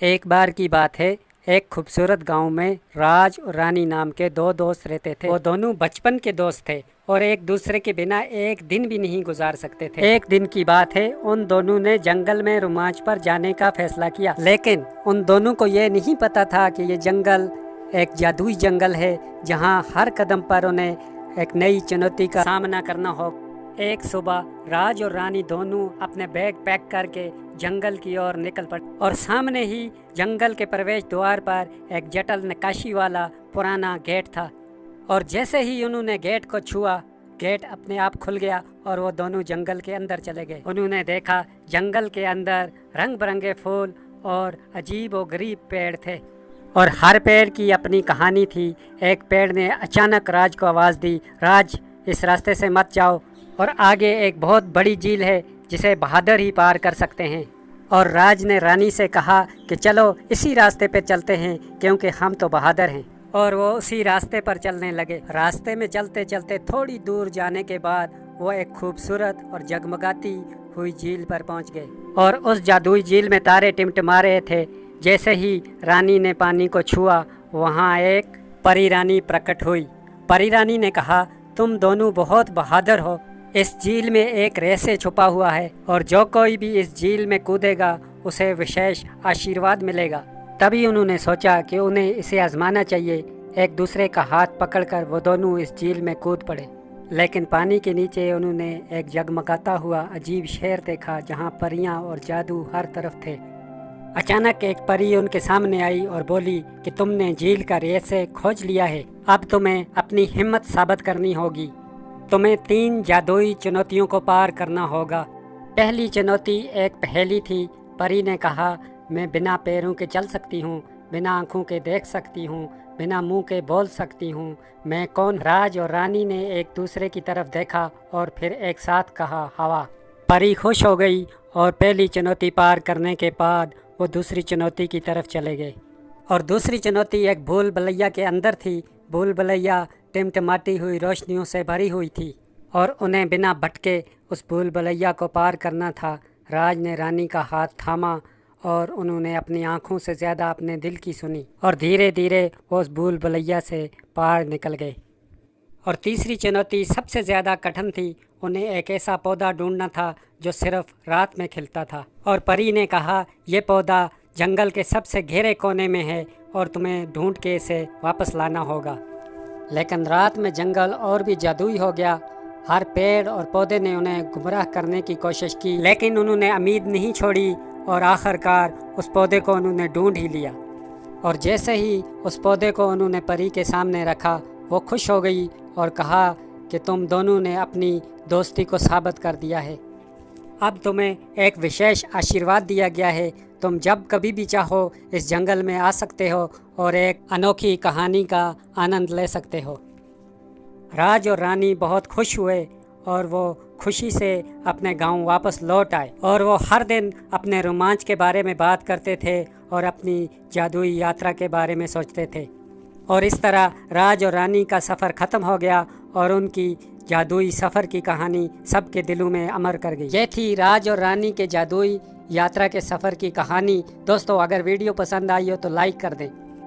एक बार की बात है, एक खूबसूरत गांव में राज और रानी नाम के दो दोस्त रहते थे। वो दोनों बचपन के दोस्त थे और एक दूसरे के बिना एक दिन भी नहीं गुजार सकते थे। एक दिन की बात है, उन दोनों ने जंगल में रोमांच पर जाने का फैसला किया, लेकिन उन दोनों को ये नहीं पता था कि ये जंगल एक जादुई जंगल है, जहाँ हर कदम पर उन्हें एक नई चुनौती का सामना करना हो। एक सुबह राज और रानी दोनों अपने बैग पैक करके जंगल की ओर निकल पड़े और सामने ही जंगल के प्रवेश द्वार पर एक जटिल नक्काशी वाला पुराना गेट था। और जैसे ही उन्होंने गेट को छुआ, गेट अपने आप खुल गया और वो दोनों जंगल के अंदर चले गए। उन्होंने देखा जंगल के अंदर रंग बिरंगे फूल और अजीब व गरीब पेड़ थे और हर पेड़ की अपनी कहानी थी। एक पेड़ ने अचानक राज को आवाज़ दी, राज इस रास्ते से मत जाओ, और आगे एक बहुत बड़ी झील है जिसे बहादुर ही पार कर सकते हैं। और राज ने रानी से कहा कि चलो इसी रास्ते पे चलते हैं, क्योंकि हम तो बहादुर हैं। और वो उसी रास्ते पर चलने लगे। रास्ते में चलते चलते थोड़ी दूर जाने के बाद वो एक खूबसूरत और जगमगाती हुई झील पर पहुंच गए और उस जादुई झील में तारे टिमटिमा रहे थे। जैसे ही रानी ने पानी को छुआ, वहाँ एक परी रानी प्रकट हुई। परी रानी ने कहा, तुम दोनों बहुत बहादुर हो। इस झील में एक रहस्य छुपा हुआ है और जो कोई भी इस झील में कूदेगा उसे विशेष आशीर्वाद मिलेगा। तभी उन्होंने सोचा कि उन्हें इसे आजमाना चाहिए। एक दूसरे का हाथ पकड़कर वो दोनों इस झील में कूद पड़े, लेकिन पानी के नीचे उन्होंने एक जगमगाता हुआ अजीब शहर देखा, जहाँ परियां और जादू हर तरफ थे। अचानक एक परी उनके सामने आई और बोली कि तुमने झील का रहस्य खोज लिया है, अब तुम्हें अपनी हिम्मत साबित करनी होगी। तुम्हें 3 जादुई चुनौतियों को पार करना होगा। पहली चुनौती एक पहेली थी। परी ने कहा, मैं बिना पैरों के चल सकती हूँ, बिना आँखों के देख सकती हूँ, बिना मुंह के बोल सकती हूँ, मैं कौन? राज और रानी ने एक दूसरे की तरफ देखा और फिर एक साथ कहा, हवा। परी खुश हो गई और पहली चुनौती पार करने के बाद वो दूसरी चुनौती की तरफ चले गए। और दूसरी चुनौती एक भूल भुलैया के अंदर थी। भूल भुलैया टिमटिमाती हुई रोशनियों से भरी हुई थी और उन्हें बिना भटके उस भूल भुलैया को पार करना था। राज ने रानी का हाथ थामा और उन्होंने अपनी आंखों से ज़्यादा अपने दिल की सुनी और धीरे धीरे वो उस भूल भुलैया से पार निकल गए। और तीसरी चुनौती सबसे ज़्यादा कठिन थी। उन्हें एक ऐसा पौधा ढूंढना था जो सिर्फ रात में खिलता था। और परी ने कहा, यह पौधा जंगल के सबसे गहरे कोने में है और तुम्हें ढूंढ के इसे वापस लाना होगा। लेकिन रात में जंगल और भी जादुई हो गया। हर पेड़ और पौधे ने उन्हें गुमराह करने की कोशिश की, लेकिन उन्होंने उम्मीद नहीं छोड़ी और आखिरकार उस पौधे को उन्होंने ढूंढ ही लिया। और जैसे ही उस पौधे को उन्होंने परी के सामने रखा, वो खुश हो गई और कहा कि तुम दोनों ने अपनी दोस्ती को साबित कर दिया है। अब तुम्हें एक विशेष आशीर्वाद दिया गया है। तुम जब कभी भी चाहो इस जंगल में आ सकते हो और एक अनोखी कहानी का आनंद ले सकते हो। राज और रानी बहुत खुश हुए और वो खुशी से अपने गांव वापस लौट आए और वो हर दिन अपने रोमांच के बारे में बात करते थे और अपनी जादुई यात्रा के बारे में सोचते थे। और इस तरह राज और रानी का सफ़र ख़त्म हो गया और उनकी जादुई सफ़र की कहानी सबके दिलों में अमर कर गई। ये थी राज और रानी के जादुई यात्रा के सफ़र की कहानी। दोस्तों, अगर वीडियो पसंद आई हो तो लाइक कर दें।